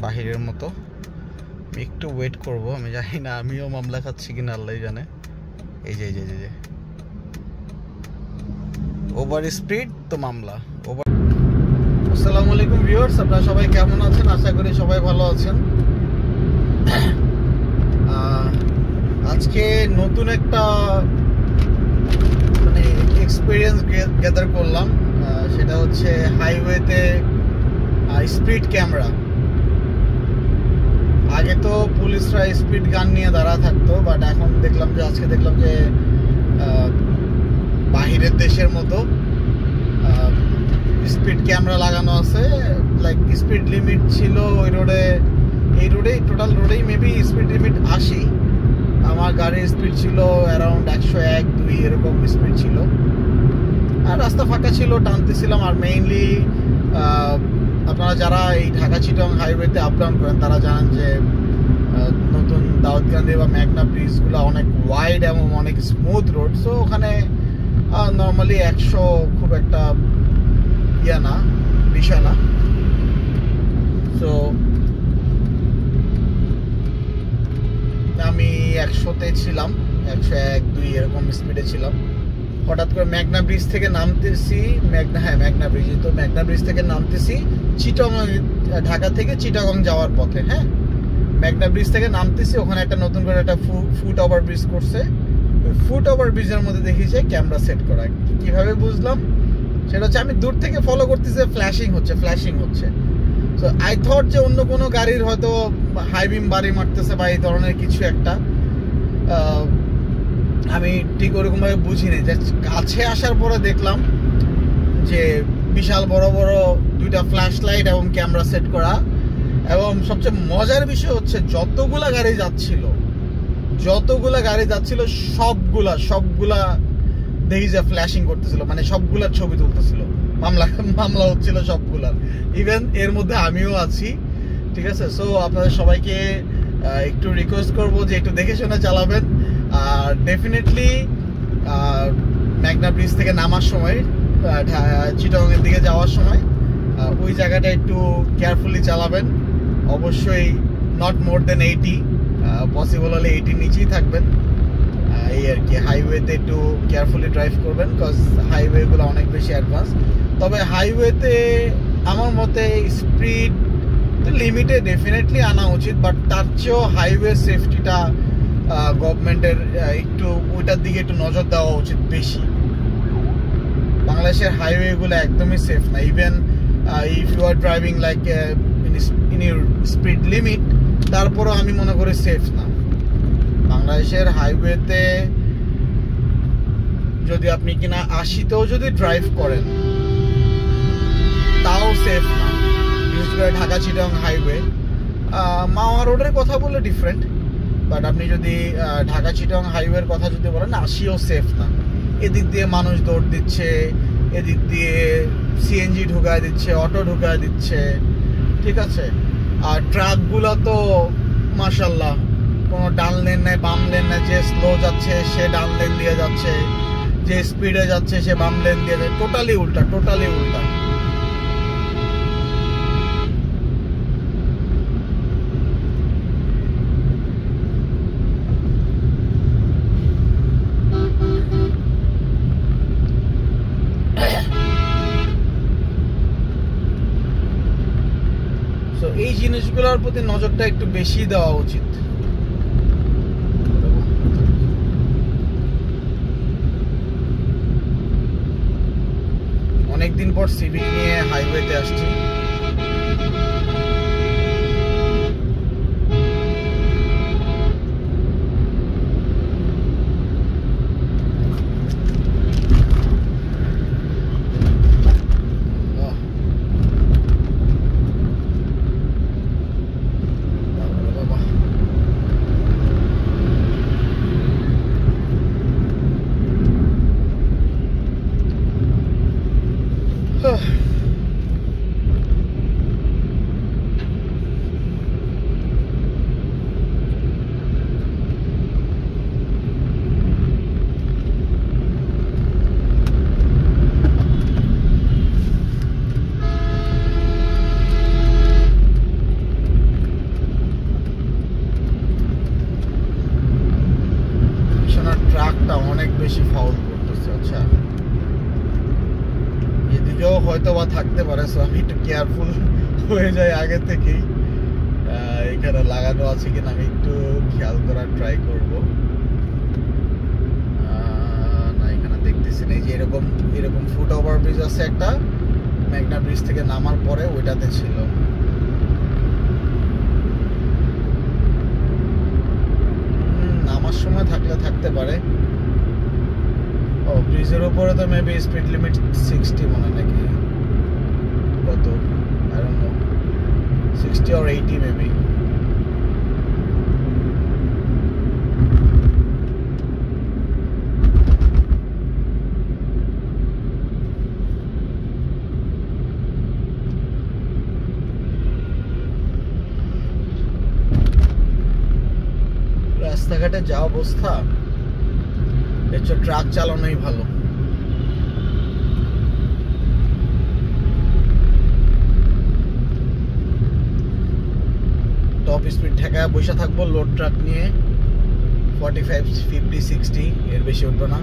বাহিরের মতো। একটু ওয়েট করব, আমি জানি না আমিও মামলা খাচ্ছি কিনা আল্লাহ জানে। এই যে ওভার স্পিড তো মামলা। আসসালামু আলাইকুম ভিউয়ার্স, আপনারা সবাই কেমন আছেন? আশা করি সবাই ভালো আছেন। আজকে নতুন একটা মানে এক্সপিরিয়েন্স গ্যাদার করলাম, সেটা হচ্ছে হাইওয়েতে স্পিড ক্যামেরা। আগে তো পুলিশরা স্পিড গান নিয়ে দাঁড়া থাকতো, বাট এখন আজকে দেখলাম যে বাহিরের দেশের মতো স্পিড ক্যামেরা লাগানো আছে। লাইক স্পিড লিমিট ছিল ওই রোডে, এই রোডে টোটাল রোডেই মেবি স্পিড লিমিট 80। আমার গাড়ির স্পিড ছিল অ্যারাউন্ড 101, 2 এরকম স্পিড ছিল। আর রাস্তা ফাঁকা ছিল, টানতেছিলাম। আর মেইনলি আপনারা যারা এই ঢাকা চিটাগং হাইওয়েতে আপ ডাউন করেন তারা জানেন যে নতুন দাউদকান্দি বা মেঘনা ব্রিজগুলো অনেক ওয়াইড এবং অনেক স্মুথ রোড। সো ওখানে নর্মালি 100 খুব একটা বিষয় না। সো আমি 100-তে ছিলাম, 101, 2 এরকম স্পিডে ছিলাম। হঠাৎ করে মেঘনা ব্রিজ থেকে নামতেছি, মেঘনা ব্রিজ থেকে নামতেছি চিটাগং, ঢাকা থেকে চিটাগং যাওয়ার পথে। হ্যাঁ, মেঘনা ব্রিজ থেকে নামতেছি, ওখানে একটা নতুন করে একটা ফুট ওভার ব্রিজ করছে। ওই ফুট ওভার ব্রিজের মধ্যে দেখি যে ক্যামেরা সেট করা। কিভাবে বুঝলাম সেটা হচ্ছে আমি দূর থেকে ফলো করতেছি, ফ্ল্যাশিং হচ্ছে। সো আই থট যে অন্য কোনো গাড়ির হয়তো হাই বিম বাড়ি মারতেছে বা এই ধরনের কিছু একটা। আমি ঠিক ওরকমভাবে বুঝিনি। যে কাছে আসার পরে দেখলাম যে বিশাল বড় বড় 2টা ফ্ল্যাশ লাইট এবং ক্যামেরা সেট করা। এবং সবচেয়ে মজার বিষয় হচ্ছে যতগুলা গাড়ি যাচ্ছিল সবগুলা দেখি যে ফ্ল্যাশিং করতেছিল, মানে সবগুলার ছবি তুলতেছিল। মামলা হচ্ছিল সবগুলার, ইভেন এর মধ্যে আমিও আছি। ঠিক আছে, সো আপনাদের সবাইকে একটু রিকোয়েস্ট করবো যে একটু দেখে শুনে চালাবেন। আর ডেফিনেটলি মেঘনা ব্রিজ থেকে নামার সময়, চিটাগংয়ের দিকে যাওয়ার সময় ওই জায়গাটা একটু কেয়ারফুলি চালাবেন। অবশ্যই নট মোর দেন 80, পসিবল হলে 80 নিচেই থাকবেন। এই আর কি, হাইওয়েতে একটু কেয়ারফুলি ড্রাইভ করবেন, বিকজ হাইওয়েগুলো অনেক বেশি অ্যাডভান্স। তবে হাইওয়েতে আমার মতে স্পিড লিমিটে ডেফিনেটলি আনা উচিত, বাট তার চেয়েও হাইওয়ে সেফটিটা গভর্নমেন্টের একটু ওইটার দিকে একটু নজর দেওয়া উচিত বেশি। বাংলাদেশের হাইওয়েগুলো একদমই সেফ না। Even if you are driving like in your speed limit, তারপরেও আমি মনে করি সেফ না। বাংলাদেশের হাইওয়েতে যদি আপনি কিনা 80-তেও যদি ড্রাইভ করেন তাও সেফ না। বিশেষ করে ঢাকা চিটাগং হাইওয়ে, মাওয়া রোডের কথা বললে ডিফারেন্ট, বাট আপনি যদি ঢাকা চিটাগং হাইওয়ের কথা যদি বলেন, 80ও সেফ না। এদিক দিয়ে মানুষ দৌড় দিচ্ছে, এদিক দিয়ে সিএনজি ঢুকায় দিচ্ছে, অটো ঢুকায় দিচ্ছে। ঠিক আছে, আর ট্রাকগুলো তো মাশাআল্লাহ কোনো ডান লেন নেই, বাম লেন নেই। যে স্লো যাচ্ছে সে ডান লেন দিয়ে যাচ্ছে, যে স্পিডে যাচ্ছে সে বাম লেন দিয়ে যাচ্ছে। টোটালি উল্টা। এই জিনিসগুলোর প্রতি নজরটা একটু বেশি দেওয়া উচিত। অনেকদিন পর সিভিক নিয়ে হাইওয়েতে আসছি। হয়ে যায় আগে থেকেই। এখানে লাগানো আছে কিনা আমি একটু খেয়াল করার ট্রাই করব। না, এখানে দেখতেছি না। যে এরকম এরকম ফুট ওভার ব্রিজ আছে একটা, মেঘনা ব্রিজ থেকে নামার পরে ওইটাতে ছিল। নামার সময় থাকলে থাকতে পারে। ও, ব্রিজের উপরে তো মেবি স্পিড লিমিট 60 মনে হয় নাকি, কত I don't know, 60 or 80 maybe. রাস্তাঘাটে যা অবস্থা, এর চেয়ে ট্রাক চালানোই ভালো। টপ স্পিড ঠেকায় বসে থাকবো লোড ট্রাক নিয়ে, 45, 50, 60, এর বেশি উঠবো না।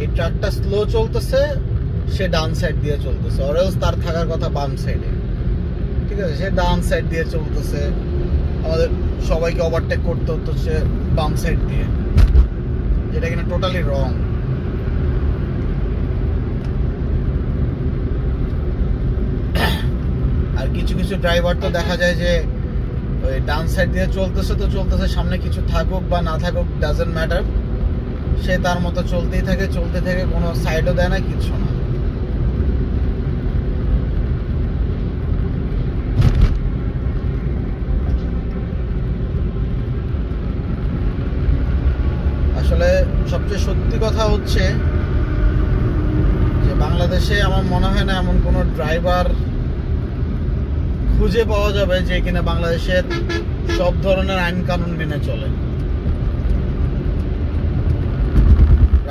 এই ট্রাকটা স্লো চলতেছে, সে ডান সাইড দিয়ে চলতেছে, অরেলস তার থাকার কথা বাম সাইডে, ঠিক আছে? সে ডান সাইড দিয়ে চলতেছে, আমাদের সবাইকে ওভারটেক করতে হচ্ছে বাম সাইড দিয়ে, যেটা কিনা টোটালি রং। আর কিছু কিছু ড্রাইভার তো দেখা যায় যে ওই ডান সাইড দিয়ে চলতেছে তো চলতেছে, সামনে কিছু থাকুক বা না থাকুক ডাজন্ট ম্যাটার, সে তার মতো চলতেই থাকে, কোনো সাইডও দেয় না, কিছু না। আসলে সবচেয়ে সত্যি কথা হচ্ছে যে বাংলাদেশে আমার মনে হয় না এমন কোনো ড্রাইভার খুঁজে পাওয়া যাবে যে কিনা বাংলাদেশের সব ধরনের আইন কানুন মেনে চলে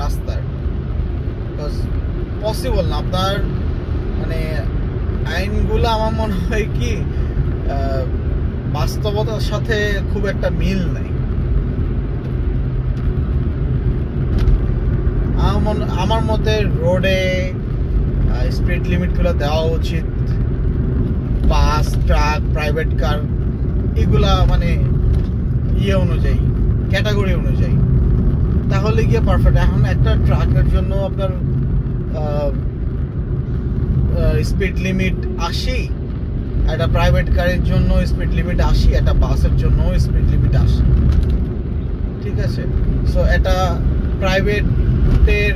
রাস্তার। পসিবল না। আপনার মানে আইনগুলো আমার মনে হয় কি বাস্তবতার সাথে খুব একটা মিল নাই। আমার মতে রোডে স্পিড লিমিটগুলো দেওয়া উচিত, বাস, ট্রাক, প্রাইভেট কার, এগুলা মানে ইয়ে অনুযায়ী, ক্যাটাগরি অনুযায়ী, তাহলে গিয়ে পারফেক্ট। এখন একটা ট্রাকের জন্য আপনার স্পিড লিমিট 80, একটা প্রাইভেট কারের জন্য স্পিড লিমিট 80, একটা বাসের জন্য স্পিড লিমিট 80, ঠিক আছে? সো এটা প্রাইভেটের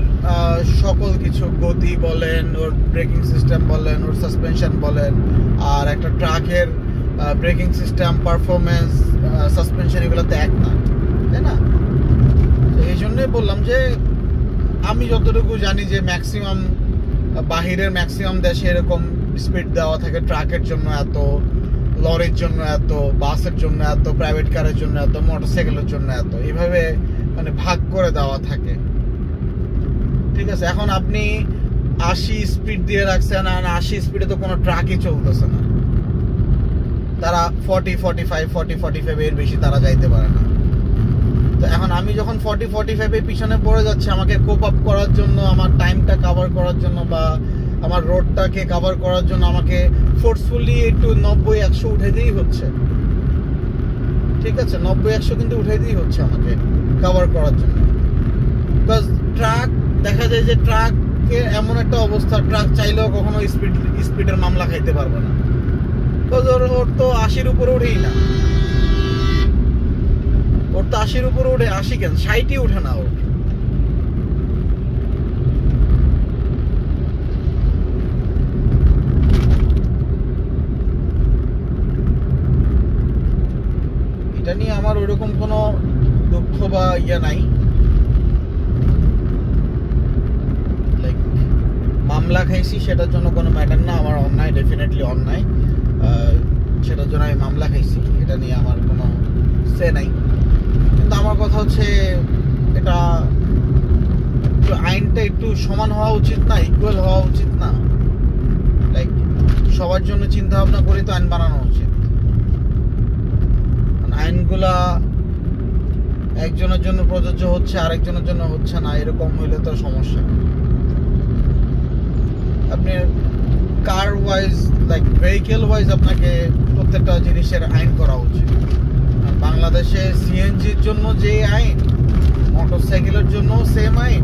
সকল কিছু, গতি বলেন, ওর ব্রেকিং সিস্টেম বলেন, ওর সাসপেনশন বলেন, আর একটা ট্রাকের ব্রেকিং সিস্টেম, পারফরমেন্স, সাসপেনশন, এগুলো তো এক না, তাই না? তো এই জন্যই বললাম যে আমি যতটুকু জানি যে ম্যাক্সিমাম বাহিরের ম্যাক্সিমাম দেশে এরকম স্পিড দেওয়া থাকে, ট্রাকের জন্য এত, লরির জন্য এত, বাসের জন্য এত, প্রাইভেট কারের জন্য এত, মোটরসাইকেলের জন্য এত, এইভাবে মানে ভাগ করে দেওয়া থাকে, ঠিক আছে? এখন আপনি 80 স্পিড দিয়ে রাখছেন, আর 80 স্পিডে তো কোনো ট্রাকই চলতেছে না, তারা 40, 45, 45 এর বেশি তারা যাইতে পারে না। তো এখন আমি যখন 40, 45 এর পিছনে পড়ে যাচ্ছে, আমাকে কোপ আপ করার জন্য, আমার টাইমটা কভার করার জন্য, বা আমার রোডটাকে কভার করার জন্য আমাকে ফোর্সফুলি একটু 90, 100 উঠাইতেই হচ্ছে, ঠিক আছে? 90, 100 কিন্তু উঠাইতেই হচ্ছে আমাকে কভার করার জন্য। বিকজ ট্রাক, দেখা যায় যে ট্রাকের এমন একটা অবস্থা, ট্রাক চাইলেও কখনো স্পিডের মামলা খাইতে পারবে না, বিকজ ওর তো 80-র উপরে উঠেই না, ওর তো 80-র উপরে উঠে, 80 কেন 60ই উঠে না ওর। দুঃখ বা ইয়ে নাই, লাইক মামলা খাইছি সেটার জন্য কোনো ম্যাটার না, আমার অন্যায়, ডেফিনেটলি অন্যায়, সেটার জন্য আমি মামলা খাইছি, এটা নিয়ে আমার কোনো সে নাই। কিন্তু আমার কথা হচ্ছে এটা আইনটা একটু সমান হওয়া উচিত না, ইকুয়াল হওয়া উচিত না, লাইক সবার জন্য চিন্তা ভাবনা করে তো আইন বানানো উচিত। আইনগুলা একজনের জন্য প্রযোজ্য হচ্ছে, আরেকজনের জন্য হচ্ছে না, এরকম হইলে তো সমস্যা। আপনি কার ওয়াইজ, লাইক ভেহিকেল ওয়াইজ আপনাকে প্রত্যেকটা জিনিসের আইন করা উচিত। বাংলাদেশে সিএনজির জন্য যে আইন, মোটরসাইকেলের জন্য সেম আইন,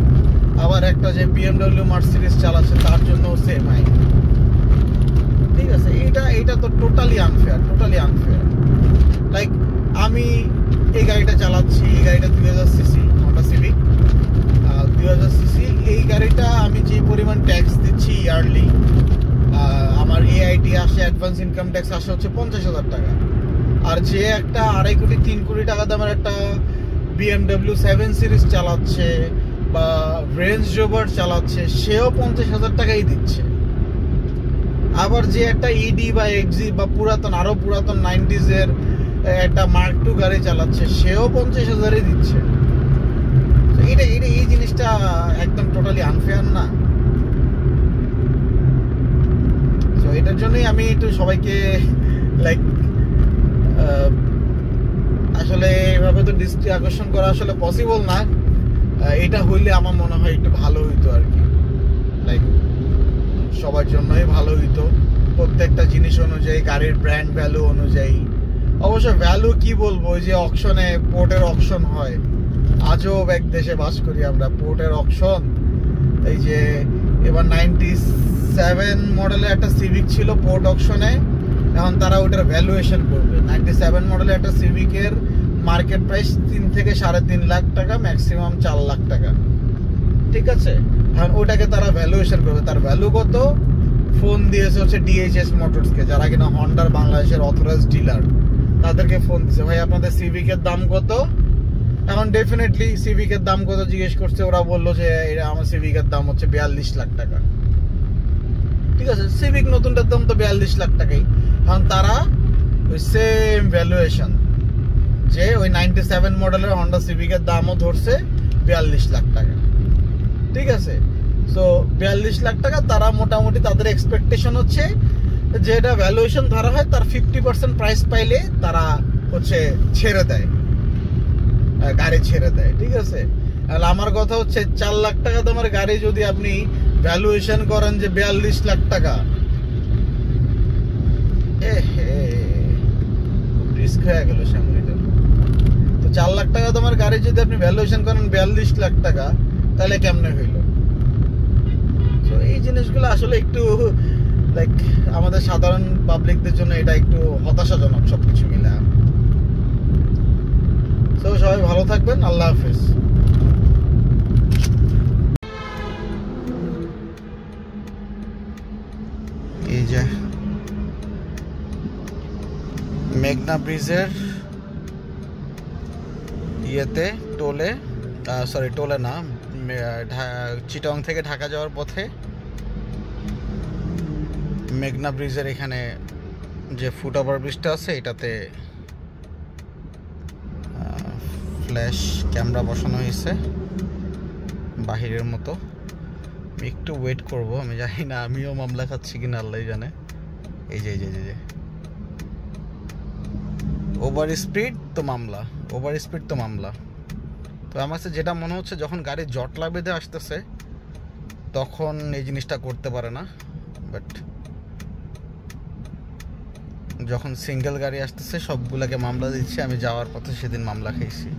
আবার একটা যে বিএমডব্লিউ মার্সিডিজ চালাচ্ছে তার জন্য সেম আইন। ঠিক আছে, এটা তো totally unfair, totally unfair. Like আমি এই গাড়িটা চালাচ্ছি, এই গাড়িটা 2000 সিসি, হন্ডা সিভিক 2000 সিসি। এই গাড়িটা আমি যে পরিমাণ ট্যাক্স দিচ্ছি ইয়ারলি, আমার এআইটি আসে, অ্যাডভান্স ইনকাম ট্যাক্স আসে হচ্ছে 50,000 টাকা। আর যে একটা 2.5 কোটি 3 কোটি টাকা দামের একটা বিএমডব্লিউ 7 সিরিজ চালাচ্ছে বা রেঞ্জ রোভার চালাচ্ছে, সেও 50,000 টাকাই দিচ্ছে। আবার যে একটা ইডি বা এক্সি বা পুরাতন, আরো পুরাতন 90s এর একটা মার্ক 2 গাড়ি চালাচ্ছে, সেও 50,000-ই দিচ্ছে। এটা এই জিনিসটা একদম টোটালি আনফেয়ার না? তো এটার জন্যই আমি একটু সবাইকে লাইক আসলে এভাবে তো দৃষ্টি আকর্ষণ করা আসলে পসিবল না। এটা হইলে আমার মনে হয় একটু ভালো হইতো আর কি, লাইক সবার জন্যই ভালো হইতো, প্রত্যেকটা জিনিস অনুযায়ী, গাড়ির ব্র্যান্ড ভ্যালু অনুযায়ী। অবশ্য ভ্যালু কি বলবো, ওই যে অকশনে, পোর্টের অকশন হয়, আজব এক দেশে বাস করি আমরা, পোর্টের অকশন। এই যে এবার 97 মডেলের একটা সিভিক ছিল পোর্ট অকশনে, এখন তারা ওটার ভ্যালুয়েশন করবে। 97 মডেলের একটা সিভিকের মার্কেট প্রাইস 3 থেকে 3.5 লাখ টাকা, ম্যাক্সিমাম 4 লাখ টাকা। ঠিক আছে, এখন ওটাকে তারা ভ্যালুয়েশন করবে। তার ভ্যালু কত? ফোন দিয়েছে হচ্ছে ডিএইচএস মোটরসকে, যারা কিনা হন্ডার বাংলাদেশের অথরাইজড ডিলার, তাদেরকে ফোন দিচ্ছে, ভাই আপনাদের সিভিকের দাম কত? এখন ডেফিনেটলি সিভিকের দাম কত জিজ্ঞেস করছে, ওরা বললো যে এটা আমার সিভিকের দাম হচ্ছে 42 লাখ টাকা। ঠিক আছে, সিভিক নতুনটার দাম তো 42 লাখ টাকাই। এখন তারা ওই সেম ভ্যালুয়েশন, যে ওই 97 মডেলের হন্ডা সিভিকের দামও ধরছে 42 লাখ টাকা। ঠিক আছে, সো 42 লাখ টাকা তারা মোটামুটি, তাদের এক্সপেকটেশন হচ্ছে যে এটা ভ্যালুয়েশন ধরা হয়, তার 50% প্রাইস পাইলে তারা হচ্ছে ছেড়ে দেয়, গাড়ি ছেড়ে দেয়। ঠিক আছে, আর আমার কথা হচ্ছে 4 লাখ টাকা দামের গাড়ি যদি আপনি ভ্যালুয়েশন করেন যে 42 লাখ টাকা, রিস্ক হয়ে গেল সামরিটা। তো 4 লাখ টাকা দামের গাড়ি যদি আপনি ভ্যালুয়েশন করেন 42 লাখ টাকা, তাহলে কেমনে হইল? তো এই জিনিসগুলো আসলে একটু লাইক আমাদের সাধারণ পাবলিকদের জন্য এটা একটু হতাশাজনক সবকিছু মিলে। তো সবাই ভালো থাকবেন, আল্লাহ হাফেজ। এই যে মেঘনা ব্রিজের ইয়েতে, টোলে, সরি টোলে না, চিটং থেকে ঢাকা যাওয়ার পথে মেঘনা ব্রিজের এখানে যে ফুট ওভার ব্রিজটা আছে, এটাতে ফ্ল্যাশ ক্যামেরা বসানো হয়েছে বাহিরের মতো। একটু ওয়েট করব, আমি জানি না আমিও মামলা খাচ্ছি কিনা, আল্লাহ জানে। এই যে ওভার স্পিড তো মামলা, ওভার স্পিড তো মামলা। তো আমার কাছে যেটা মনে হচ্ছে, যখন গাড়ি জটলা বেঁধে আসতেছে তখন এই জিনিসটা করতে পারে না, বাট যখন সিঙ্গেল গাড়ি আসতেছে সবগুলাকে মামলা দিচ্ছে। আমি যাওয়ার পথে সেদিন মামলা খাইছি।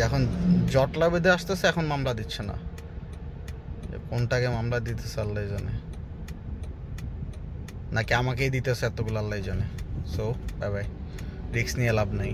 এখন জটলা বেঁধে আসতেছে, এখন মামলা দিচ্ছে না। কোনটাকে মামলা দিতেছে আল্লাহ জানে, নাকি আমাকেই দিতেছে এতগুলো আল্লাহ জানে। সো বাই বাই, রিস্ক নিয়ে লাভ নাই।